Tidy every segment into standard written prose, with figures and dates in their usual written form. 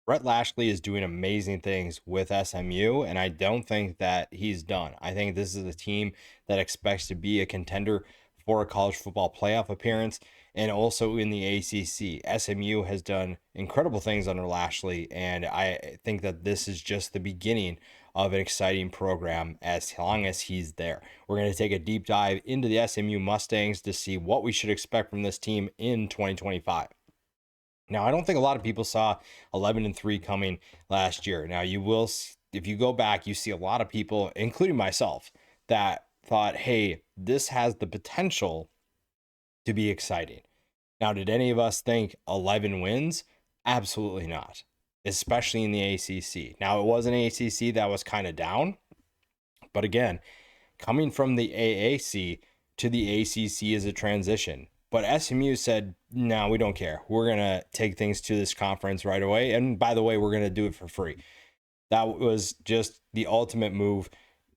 Brett Lashley is doing amazing things with SMU, and I don't think that he's done. I think this is a team that expects to be a contender for a college football playoff appearance and also in the ACC. SMU has done incredible things under Lashley, and I think that this is just the beginning of an exciting program as long as he's there. We're going to take a deep dive into the SMU Mustangs to see what we should expect from this team in 2025. Now, I don't think a lot of people saw 11-3 coming last year. Now, you will, if you go back, you see a lot of people, including myself, that thought, hey, this has the potential to be exciting. Now, did any of us think 11 wins? Absolutely not, especially in the ACC. Now, it was an ACC that was kind of down, but again, coming from the AAC to the ACC is a transition. But SMU said, no, we don't care. We're going to take things to this conference right away. And by the way, we're going to do it for free. That was just the ultimate move.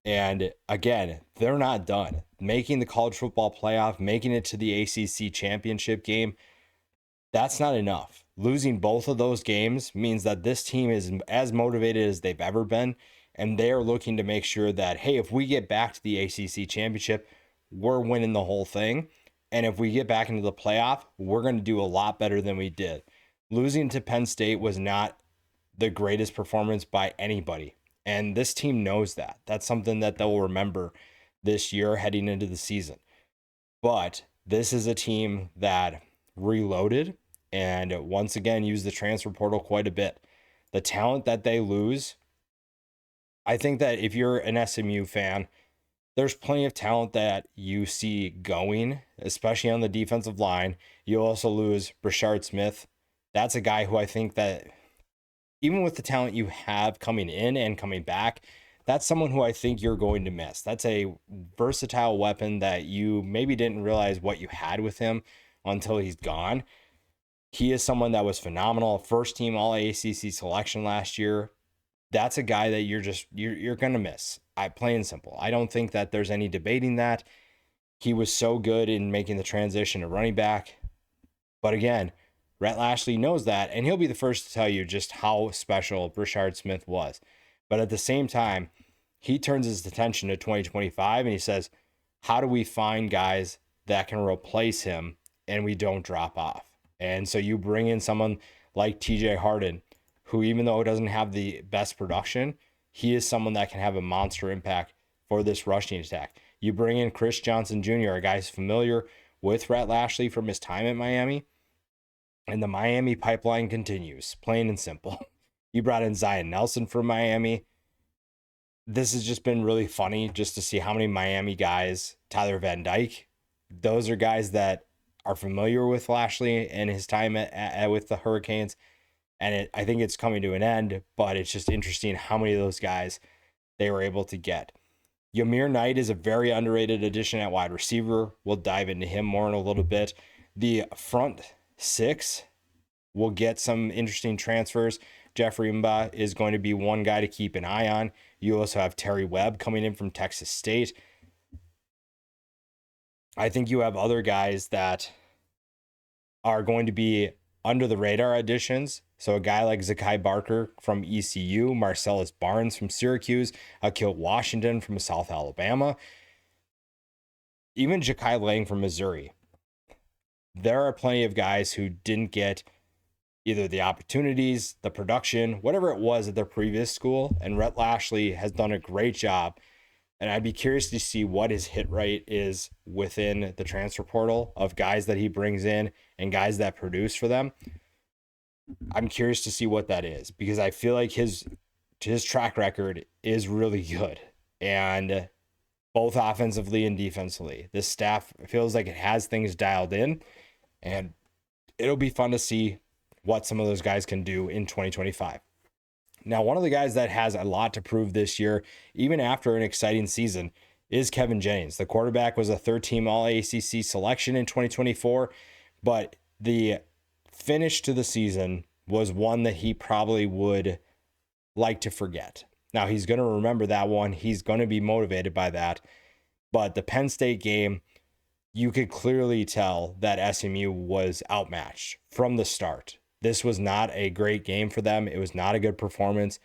And again, they're not done. Making the college football playoff, making it to the ACC championship game, that's not enough. Losing both of those games means that this team is as motivated as they've ever been. And they're looking to make sure that, hey, if we get back to the ACC championship, we're winning the whole thing. And if we get back into the playoff, we're going to do a lot better than we did. Losing to Penn State was not the greatest performance by anybody. And this team knows that. That's something that they'll remember this year heading into the season. But this is a team that reloaded and once again used the transfer portal quite a bit. The talent that they lose, I think that if you're an SMU fan, there's plenty of talent that you see going, especially on the defensive line. You also lose Brashard Smith. That's a guy who I think that even with the talent you have coming in and coming back, that's someone who I think you're going to miss. That's a versatile weapon that you maybe didn't realize what you had with him until he's gone. He is someone that was phenomenal. First team All ACC selection last year. That's a guy that you're gonna miss. Plain and simple. I don't think that there's any debating that. He was so good in making the transition to running back. But again, Rhett Lashley knows that, and he'll be the first to tell you just how special Brashard Smith was. But at the same time, he turns his attention to 2025 and he says, how do we find guys that can replace him and we don't drop off? And so you bring in someone like TJ Harden, who, even though he doesn't have the best production, he is someone that can have a monster impact for this rushing attack. You bring in Chris Johnson Jr., a guy who's familiar with Rhett Lashley from his time at Miami, and the Miami pipeline continues, plain and simple. You brought in Zion Nelson from Miami. This has just been really funny just to see how many Miami guys, Tyler Van Dyke, those are guys that are familiar with Lashley and his time with the Hurricanes. And I think it's coming to an end, but it's just interesting how many of those guys they were able to get. Ymir Knight is a very underrated addition at wide receiver. We'll dive into him more in a little bit. The front six will get some interesting transfers. Jeffrey Mba is going to be one guy to keep an eye on. You also have Terry Webb coming in from Texas State. I think you have other guys that are going to be under the radar additions. So a guy like Zakai Barker from ECU, Marcellus Barnes from Syracuse, Akil Washington from South Alabama, even Ja'Kai Lang from Missouri. There are plenty of guys who didn't get either the opportunities, the production, whatever it was at their previous school. And Rhett Lashley has done a great job. And I'd be curious to see what his hit rate is within the transfer portal of guys that he brings in and guys that produce for them. I'm curious to see what that is because I feel like his track record is really good. And both offensively and defensively, this staff feels like it has things dialed in. And it'll be fun to see what some of those guys can do in 2025. Now, one of the guys that has a lot to prove this year, even after an exciting season, is Kevin Jennings. The quarterback was a third-team All-ACC selection in 2024, but the finish to the season was one that he probably would like to forget. Now, he's going to remember that one. He's going to be motivated by that. But the Penn State game, you could clearly tell that SMU was outmatched from the start. This was not a great game for them. It was not a good performance,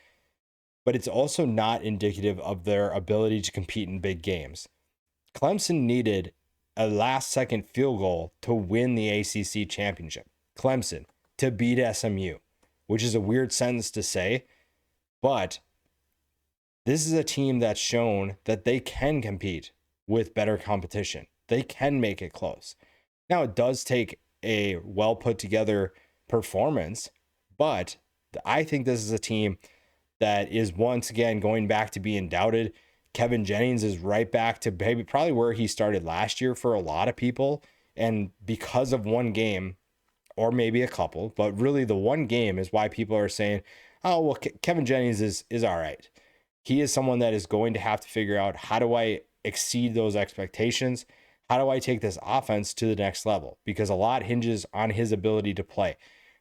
but it's also not indicative of their ability to compete in big games. Clemson needed a last second field goal to win the ACC championship. Clemson to beat SMU, which is a weird sentence to say, but this is a team that's shown that they can compete with better competition. They can make it close. Now, it does take a well put together performance, but I think this is a team that is once again going back to being doubted. Kevin Jennings is right back to maybe probably where he started last year for a lot of people. And because of one game, or maybe a couple, but really the one game is why people are saying, oh, well, Kevin Jennings is all right. He is someone that is going to have to figure out, how do I exceed those expectations? How do I take this offense to the next level? Because a lot hinges on his ability to play.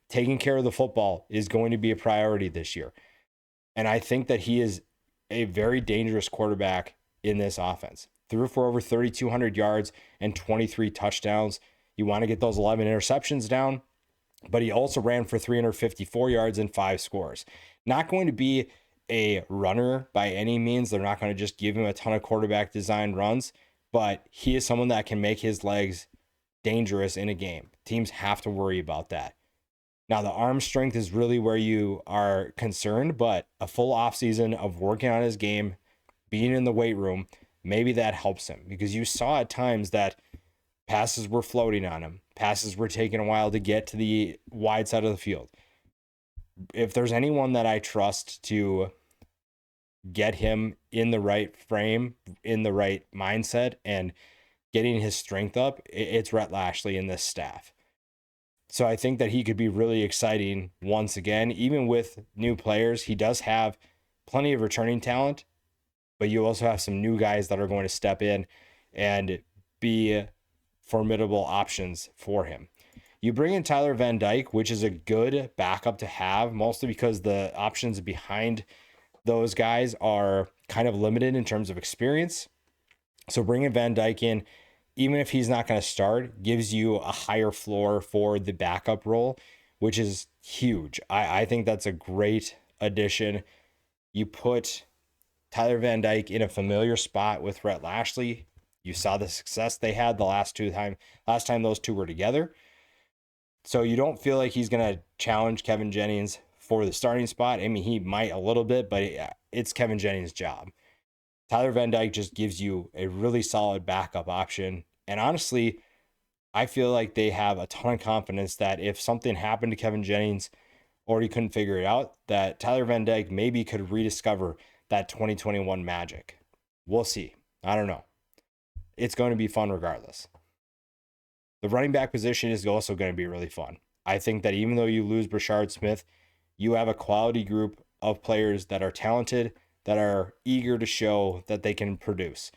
Taking care of the football is going to be a priority this year. And I think that he is a very dangerous quarterback in this offense. Threw for over 3,200 yards and 23 touchdowns. You want to get those 11 interceptions down, but he also ran for 354 yards and 5 scores. Not going to be a runner by any means. They're not going to just give him a ton of quarterback design runs, but he is someone that can make his legs dangerous in a game. Teams have to worry about that. Now, the arm strength is really where you are concerned, but a full offseason of working on his game, being in the weight room, maybe that helps him, because you saw at times that passes were floating on him. Passes were taking a while to get to the wide side of the field. If there's anyone that I trust to get him in the right frame, in the right mindset, and getting his strength up, it's Rhett Lashley and this staff. So I think that he could be really exciting once again, even with new players. He does have plenty of returning talent, but you also have some new guys that are going to step in and be formidable options for him. You bring in Tyler Van Dyke, which is a good backup to have, mostly because the options behind those guys are kind of limited in terms of experience. So bringing Van Dyke in, even if he's not going to start, gives you a higher floor for the backup role, which is huge. I think that's a great addition. You put Tyler Van Dyke in a familiar spot with Rhett Lashley. You saw the success they had the last time those two were together. So you don't feel like he's going to challenge Kevin Jennings for the starting spot. I mean, he might a little bit, but it's Kevin Jennings' job. Tyler Van Dyke just gives you a really solid backup option. And honestly, I feel like they have a ton of confidence that if something happened to Kevin Jennings or he couldn't figure it out, that Tyler Van Dyke maybe could rediscover that 2021 magic. We'll see. I don't know. It's going to be fun regardless. The running back position is also going to be really fun. I think that even though you lose Brashard Smith, you have a quality group of players that are talented, that are eager to show that they can produce.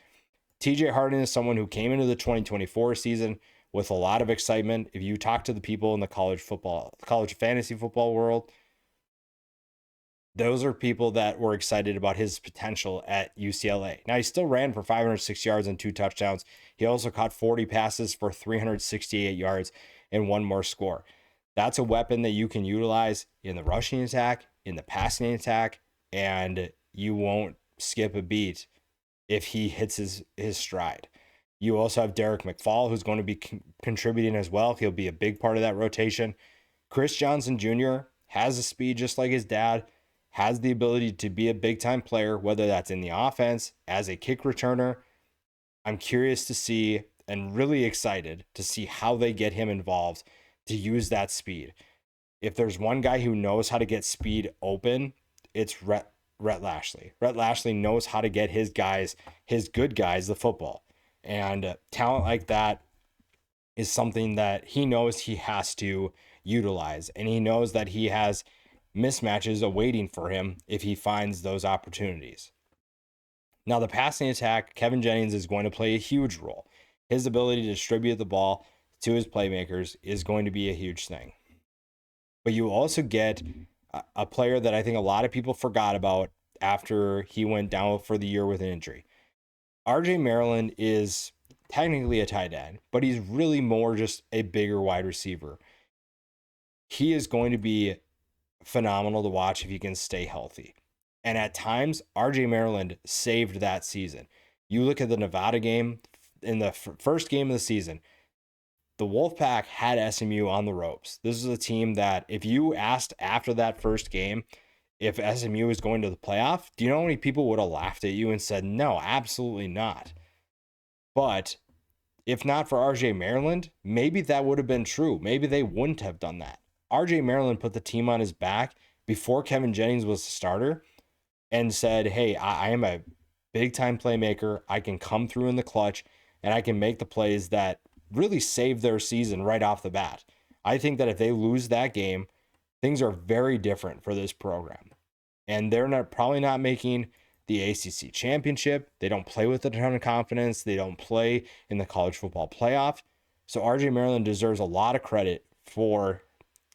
TJ Harden is someone who came into the 2024 season with a lot of excitement. If you talk to the people in the college fantasy football world, those are people that were excited about his potential at UCLA. Now, he still ran for 506 yards and 2 touchdowns. He also caught 40 passes for 368 yards and 1 more score. That's a weapon that you can utilize in the rushing attack, in the passing attack, and you won't skip a beat if he hits his stride. You also have Derek McFall, who's going to be contributing as well. He'll be a big part of that rotation. Chris Johnson Jr. has the speed just like his dad, has the ability to be a big-time player, whether that's in the offense, as a kick returner. I'm curious to see and really excited to see how they get him involved to use that speed. If there's one guy who knows how to get speed open, it's Rhett Lashley. Rhett Lashley knows how to get his good guys, the football. And talent like that is something that he knows he has to utilize. And he knows that he has mismatches awaiting for him if he finds those opportunities. Now, the passing attack, Kevin Jennings is going to play a huge role. His ability to distribute the ball to his playmakers is going to be a huge thing. But you also get a player that I think a lot of people forgot about after he went down for the year with an injury. RJ Maryland is technically a tight end, but he's really more just a bigger wide receiver. he is going to be phenomenal to watch if he can stay healthy. And at times, RJ Maryland saved that season. You look at the Nevada game in the first game of the season, the Wolfpack had SMU on the ropes. This is a team that if you asked after that first game if SMU was going to the playoff, do you know how many people would have laughed at you and said, no, absolutely not? But if not for RJ Maryland, maybe that would have been true. Maybe they wouldn't have done that. RJ Maryland put the team on his back before Kevin Jennings was the starter and said, hey, I am a big time playmaker. I can come through in the clutch and I can make the plays that really save their season right off the bat. I think that if they lose that game, things are very different for this program. And they're probably not making the ACC championship. They don't play with a ton of confidence. They don't play in the college football playoff. So RJ Maryland deserves a lot of credit for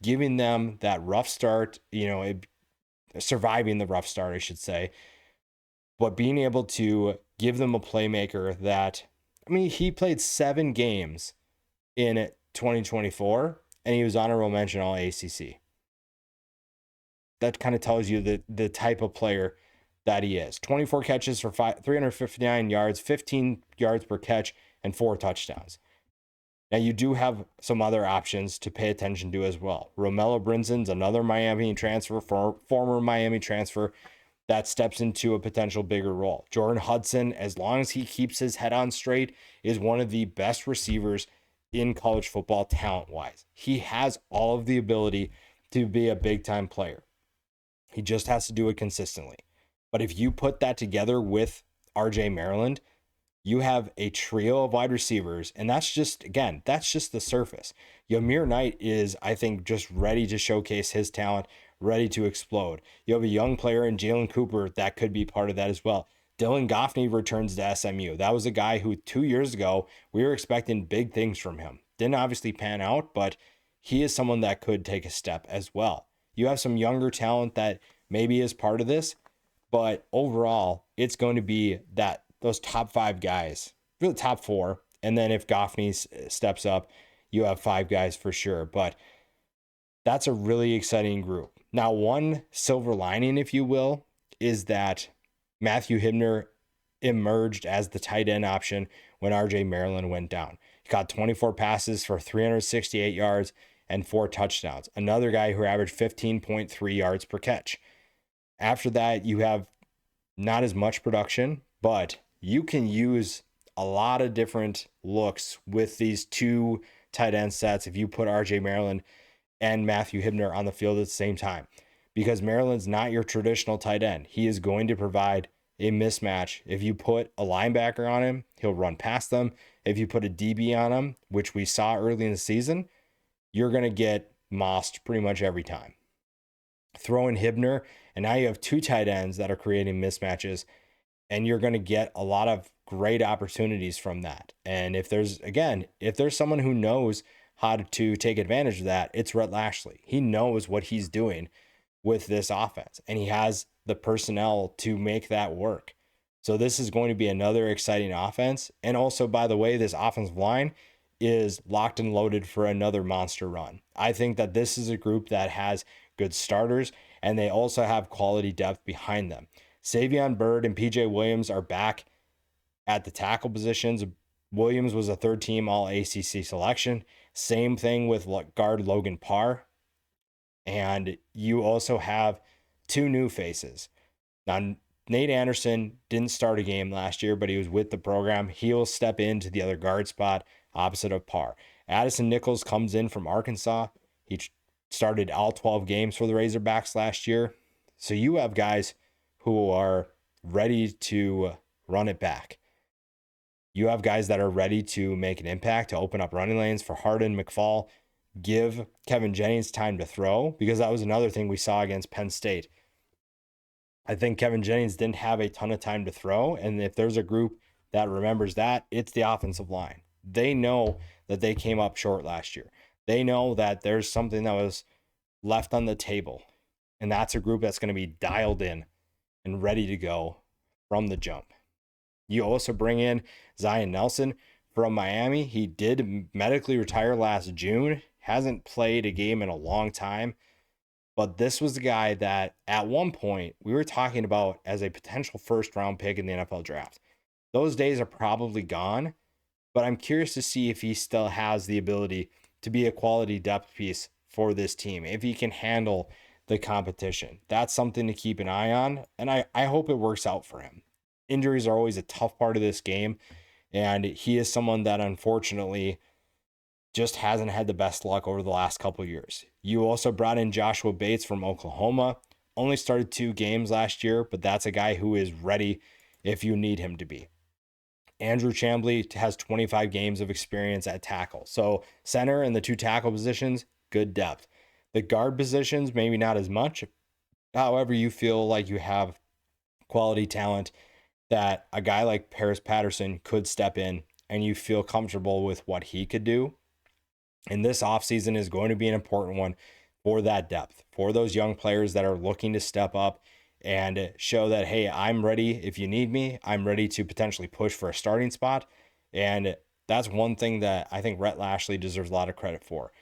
giving them that rough start, surviving the rough start, I should say, but being able to give them a playmaker that, he played 7 games in 2024 and he was honorable mention all ACC. That kind of tells you the type of player that he is. 24 catches for 359 yards, 15 yards per catch, and 4 touchdowns. Now, you do have some other options to pay attention to as well. Romello Brinzen's another Miami transfer, former Miami transfer, that steps into a potential bigger role. Jordan Hudson, as long as he keeps his head on straight, is one of the best receivers in college football talent-wise. He has all of the ability to be a big-time player. He just has to do it consistently. But if you put that together with RJ Maryland, you have a trio of wide receivers, and that's just the surface. Yamir Knight is, I think, just ready to showcase his talent, ready to explode. You have a young player in Jalen Cooper that could be part of that as well. Dylan Goffney returns to SMU. That was a guy who 2 years ago, we were expecting big things from him. Didn't obviously pan out, but he is someone that could take a step as well. You have some younger talent that maybe is part of this, but overall, it's going to be those top 5 guys, really top 4. And then if Goffney steps up, you have 5 guys for sure. But that's a really exciting group. Now, one silver lining, if you will, is that Matthew Hibner emerged as the tight end option when RJ Maryland went down. He caught 24 passes for 368 yards and 4 touchdowns. Another guy who averaged 15.3 yards per catch. After that, you have not as much production, but you can use a lot of different looks with these 2 tight end sets if you put RJ Maryland and Matthew Hibner on the field at the same time, because Maryland's not your traditional tight end. He is going to provide a mismatch. If you put a linebacker on him, he'll run past them. If you put a DB on him, which we saw early in the season, you're going to get mossed pretty much every time. Throw in Hibner, and now you have 2 tight ends that are creating mismatches, and you're going to get a lot of great opportunities from that. And if there's someone who knows how to take advantage of that, it's Rhett Lashley. He knows what he's doing with this offense, and he has the personnel to make that work. So this is going to be another exciting offense. And also, by the way, this offensive line is locked and loaded for another monster run. I think that this is a group that has good starters, and they also have quality depth behind them. Savion Byrd and PJ Williams are back at the tackle positions. Williams was a 3rd-team All-ACC selection. Same thing with guard Logan Parr. And you also have 2 new faces. Now, Nate Anderson didn't start a game last year, but he was with the program. He'll step into the other guard spot opposite of Parr. Addison Nichols comes in from Arkansas. He started all 12 games for the Razorbacks last year. So you have guys who are ready to run it back. You have guys that are ready to make an impact, to open up running lanes for Hardin, McFall, give Kevin Jennings time to throw, because that was another thing we saw against Penn State. I think Kevin Jennings didn't have a ton of time to throw, and if there's a group that remembers that, it's the offensive line. They know that they came up short last year. They know that there's something that was left on the table, and that's a group that's going to be dialed in and ready to go from the jump. You also bring in Zion Nelson from Miami. He did medically retire last June, hasn't played a game in a long time, but this was the guy that at one point we were talking about as a potential first round pick in the NFL draft. Those days are probably gone, but I'm curious to see if he still has the ability to be a quality depth piece for this team, if he can handle the competition. That's something to keep an eye on, and I hope it works out for him. Injuries are always a tough part of this game, and he is someone that unfortunately just hasn't had the best luck over the last couple of years. You also brought in Joshua Bates from Oklahoma. Only started 2 games last year, but that's a guy who is ready if you need him to be. Andrew Chambly has 25 games of experience at tackle. So center and the 2 tackle positions, good depth. The guard positions, maybe not as much. However, you feel like you have quality talent that a guy like Paris Patterson could step in and you feel comfortable with what he could do. And this offseason is going to be an important one for that depth, for those young players that are looking to step up and show that, hey, I'm ready if you need me. I'm ready to potentially push for a starting spot. And that's one thing that I think Rhett Lashley deserves a lot of credit for.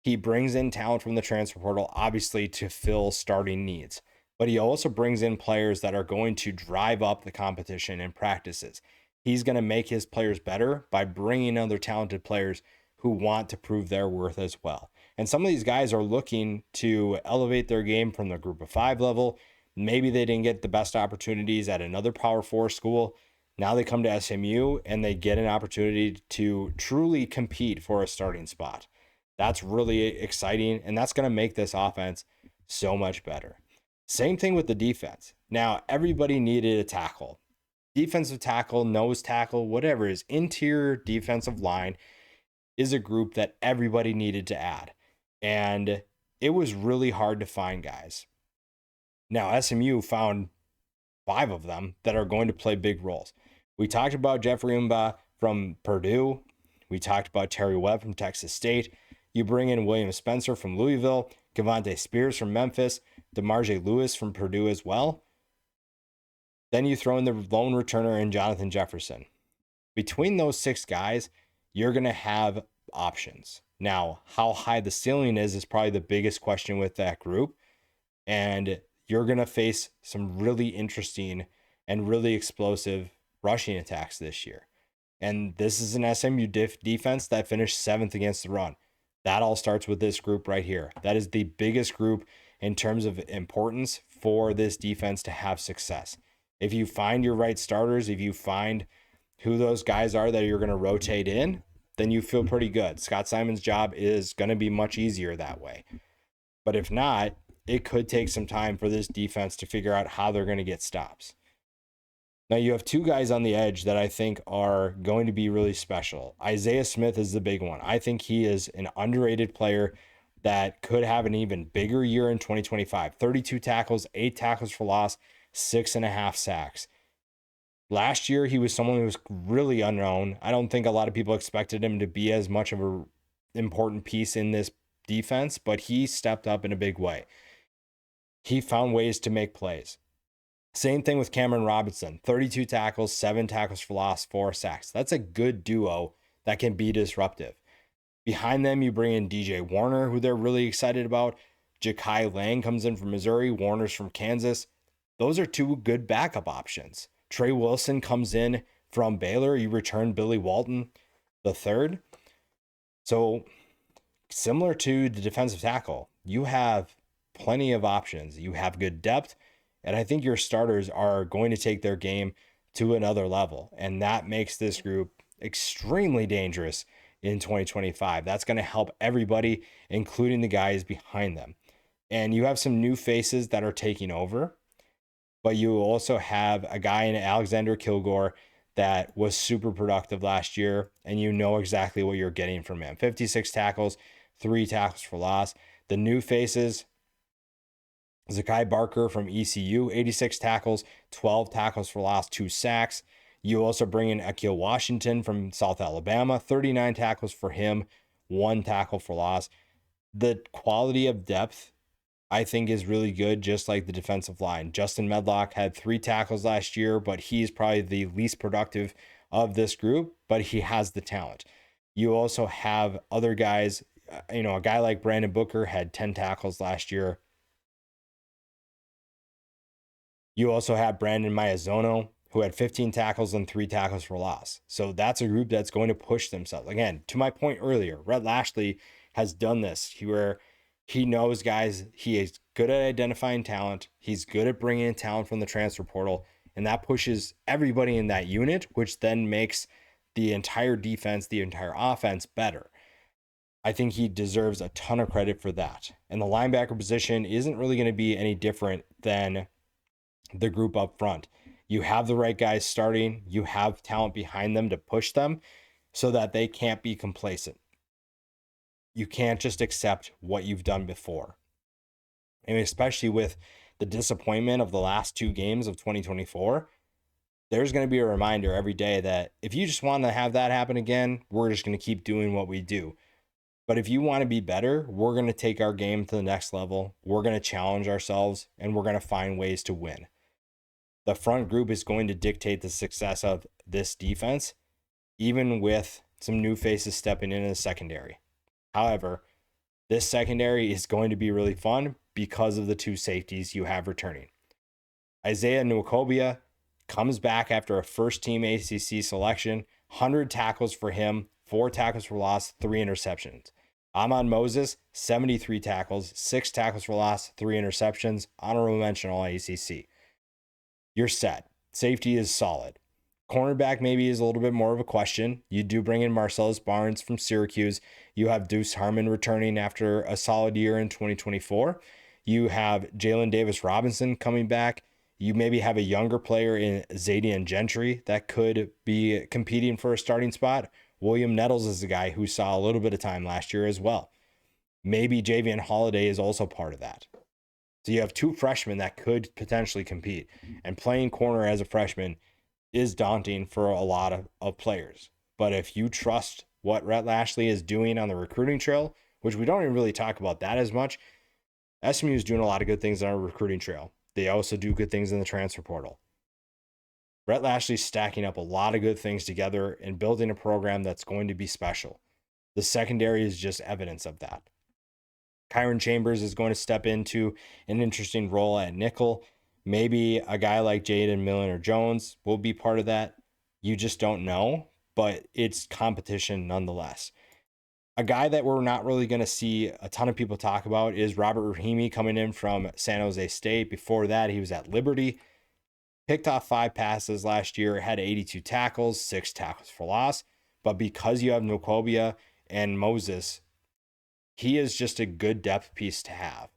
He brings in talent from the transfer portal, obviously, to fill starting needs, but he also brings in players that are going to drive up the competition in practices. He's going to make his players better by bringing other talented players who want to prove their worth as well. And some of these guys are looking to elevate their game from the group of 5 level. Maybe they didn't get the best opportunities at another Power 4 school. Now they come to SMU and they get an opportunity to truly compete for a starting spot. That's really exciting, and that's going to make this offense so much better. Same thing with the defense. Now, everybody needed a tackle. Defensive tackle, nose tackle, whatever it is, interior defensive line is a group that everybody needed to add. And it was really hard to find guys. Now, SMU found 5 of them that are going to play big roles. We talked about Jeffrey Umba from Purdue. We talked about Terry Webb from Texas State. You bring in William Spencer from Louisville, Cavante Spears from Memphis, DeMarge Lewis from Purdue as well. Then you throw in the lone returner in Jonathan Jefferson. Between those 6 guys, you're going to have options. Now, how high the ceiling is probably the biggest question with that group. And you're going to face some really interesting and really explosive rushing attacks this year. And this is an SMU defense that finished 7th against the run. That all starts with this group right here. That is the biggest group in terms of importance for this defense to have success. If you find your right starters, if you find who those guys are that you're going to rotate in, then you feel pretty good. Scott Simon's job is going to be much easier that way. But if not, it could take some time for this defense to figure out how they're going to get stops. Now, you have 2 guys on the edge that I think are going to be really special. Isaiah Smith is the big one. I think he is an underrated player that could have an even bigger year in 2025. 32 tackles, 8 tackles for loss, 6.5 sacks. Last year, he was someone who was really unknown. I don't think a lot of people expected him to be as much of an important piece in this defense, but he stepped up in a big way. He found ways to make plays. Same thing with Cameron Robinson. 32 tackles, 7 tackles for loss, 4 sacks. That's a good duo that can be disruptive. Behind them, you bring in DJ Warner, who they're really excited about. Ja'Kai Lang comes in from Missouri. Warner's from Kansas. Those are 2 good backup options. Trey Wilson comes in from Baylor. You return Billy Walton the third. So similar to the defensive tackle, you have plenty of options. You have good depth, and I think your starters are going to take their game to another level, and that makes this group extremely dangerous in 2025. That's going to help everybody, including the guys behind them. And you have some new faces that are taking over, but you also have a guy in Alexander Kilgore that was super productive last year, and you know exactly what you're getting from him. 56 tackles, 3 tackles for loss. The new faces, Zakai Barker from ECU, 86 tackles, 12 tackles for loss, 2 sacks. You also bring in Akil Washington from South Alabama, 39 tackles for him, 1 tackle for loss. The quality of depth, I think, is really good, just like the defensive line. Justin Medlock had 3 tackles last year, but he's probably the least productive of this group, but he has the talent. You also have other guys a guy like Brandon Booker had 10 tackles last year. You also have Brandon Mayazono, who had 15 tackles and 3 tackles for loss. So that's a group that's going to push themselves. Again, to my point earlier, Rhett Lashley has done this where he knows guys, he is good at identifying talent. He's good at bringing in talent from the transfer portal. And that pushes everybody in that unit, which then makes the entire defense, the entire offense better. I think he deserves a ton of credit for that. And the linebacker position isn't really going to be any different than the group up front. You have the right guys starting, you have talent behind them to push them so that they can't be complacent. You can't just accept what you've done before. And especially with the disappointment of the last 2 games of 2024, there's going to be a reminder every day that if you just want to have that happen again, we're just going to keep doing what we do. But if you want to be better, we're going to take our game to the next level. We're going to challenge ourselves and we're going to find ways to win. The front group is going to dictate the success of this defense, even with some new faces stepping into the secondary. However, this secondary is going to be really fun because of the 2 safeties you have returning. Isaiah Nwokobia comes back after a first-team ACC selection, 100 tackles for him, 4 tackles for loss, 3 interceptions. Ahmad Moses, 73 tackles, 6 tackles for loss, 3 interceptions, honorable mention all ACC. You're set. Safety is solid. Cornerback maybe is a little bit more of a question. You do bring in Marcellus Barnes from Syracuse. You have Deuce Harmon returning after a solid year in 2024. You have Jalen Davis Robinson coming back. You maybe have a younger player in Zadian Gentry that could be competing for a starting spot. William Nettles is a guy who saw a little bit of time last year as well. Maybe Javian Holiday is also part of that. So you have 2 freshmen that could potentially compete. And playing corner as a freshman is daunting for a lot of players. But if you trust what Rhett Lashley is doing on the recruiting trail, which we don't even really talk about that as much, SMU is doing a lot of good things on our recruiting trail. They also do good things in the transfer portal. Rhett Lashley's stacking up a lot of good things together and building a program that's going to be special. The secondary is just evidence of that. Kyron Chambers is going to step into an interesting role at nickel. Maybe a guy like Jaden Milner-Jones will be part of that. You just don't know, but it's competition nonetheless. A guy that we're not really going to see a ton of people talk about is Robert Rahimi coming in from San Jose State. Before that, he was at Liberty. Picked off 5 passes last year, had 82 tackles, 6 tackles for loss. But because you have Nwokobia and Moses, he is just a good depth piece to have.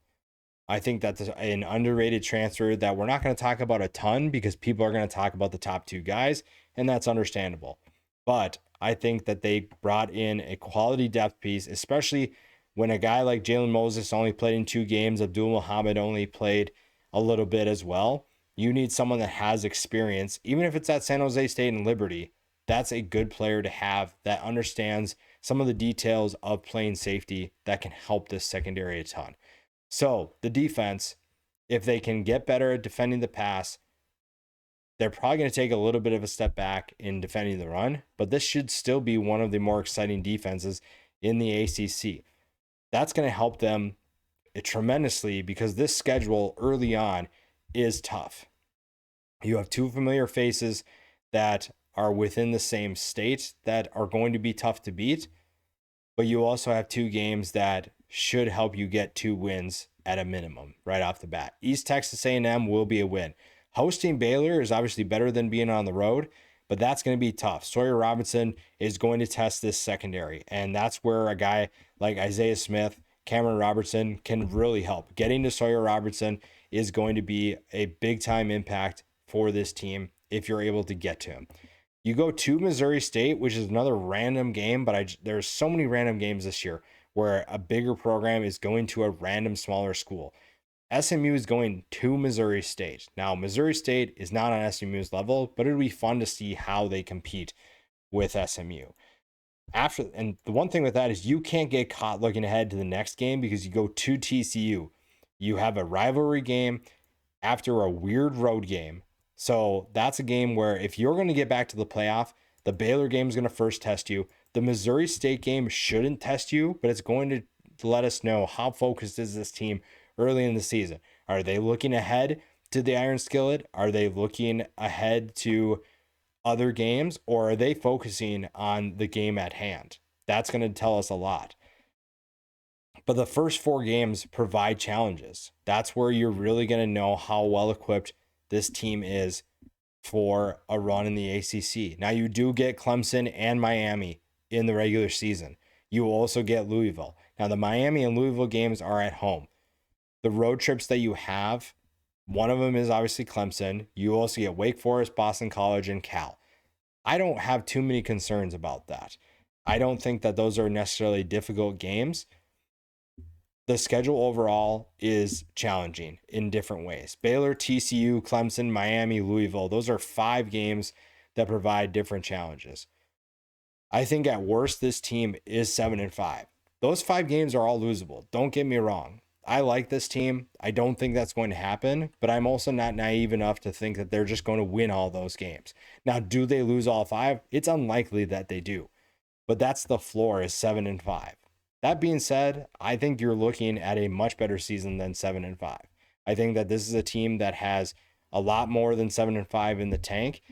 I think that's an underrated transfer that we're not going to talk about a ton because people are going to talk about the top 2 guys, and that's understandable. But I think that they brought in a quality depth piece, especially when a guy like Jalen Moses only played in 2 games, Abdul Muhammad only played a little bit as well. You need someone that has experience, even if it's at San Jose State and Liberty. That's a good player to have that understands some of the details of playing safety that can help this secondary a ton. So the defense, if they can get better at defending the pass, they're probably going to take a little bit of a step back in defending the run, but this should still be one of the more exciting defenses in the ACC. That's going to help them tremendously because this schedule early on is tough. You have 2 familiar faces that are within the same state that are going to be tough to beat, but you also have 2 games that should help you get 2 wins at a minimum right off the bat. East Texas A&M will be a win. Hosting Baylor is obviously better than being on the road, but that's going to be tough. Sawyer Robinson is going to test this secondary, and that's where a guy like Isaiah Smith, Cameron Robertson can really help. Getting to Sawyer Robertson is going to be a big-time impact for this team if you're able to get to him. You go to Missouri State, which is another random game, but there's so many random games this year where a bigger program is going to a random smaller school. SMU is going to Missouri State. Now, Missouri State is not on SMU's level, but it'll be fun to see how they compete with SMU. And the one thing with that is you can't get caught looking ahead to the next game because you go to TCU. You have a rivalry game after a weird road game. So that's a game where if you're going to get back to the playoff, the Baylor game is going to first test you. The Missouri State game shouldn't test you, but it's going to let us know how focused is this team early in the season. Are they looking ahead to the Iron Skillet? Are they looking ahead to other games, or are they focusing on the game at hand? That's going to tell us a lot. But the first 4 games provide challenges. That's where you're really going to know how well equipped this team is for a run in the ACC. Now, you do get Clemson and Miami in the regular season. You will also get Louisville. Now, the Miami and Louisville games are at home. The road trips that you have, one of them is obviously Clemson. You also get Wake Forest, Boston College, and Cal. I don't have too many concerns about that. I don't think that those are necessarily difficult games. The schedule overall is challenging in different ways. Baylor, TCU, Clemson, Miami, Louisville, those are 5 games that provide different challenges. I think at worst, this team is 7-5. Those 5 games are all losable. Don't get me wrong. I like this team. I don't think that's going to happen, but I'm also not naive enough to think that they're just going to win all those games. Now, do they lose all 5? It's unlikely that they do, but that's the floor, is 7-5. That being said, I think you're looking at a much better season than 7-5. I think that this is a team that has a lot more than 7-5 in the tank,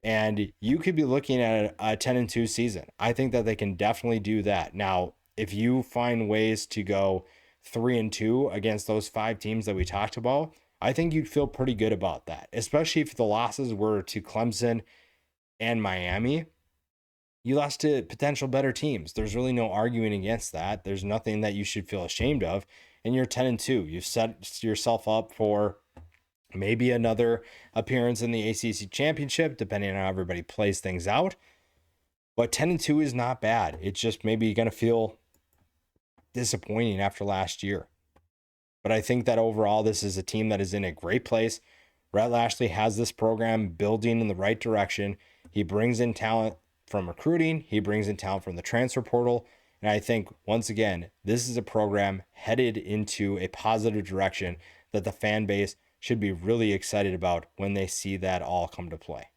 and you could be looking at a 10-2 season. I think that they can definitely do that. Now, if you find ways to go 3-2 against those 5 teams that we talked about, I think you'd feel pretty good about that, especially if the losses were to Clemson and Miami. You lost to potential better teams. There's really no arguing against that. There's nothing that you should feel ashamed of. And you're 10-2. You've set yourself up for maybe another appearance in the ACC championship, depending on how everybody plays things out. But 10-2 is not bad. It's just maybe going to feel disappointing after last year. But I think that overall, this is a team that is in a great place. Rhett Lashlee has this program building in the right direction. He brings in talent from recruiting. He brings in talent from the transfer portal. And I think, once again, this is a program headed into a positive direction that the fan base should be really excited about when they see that all come to play.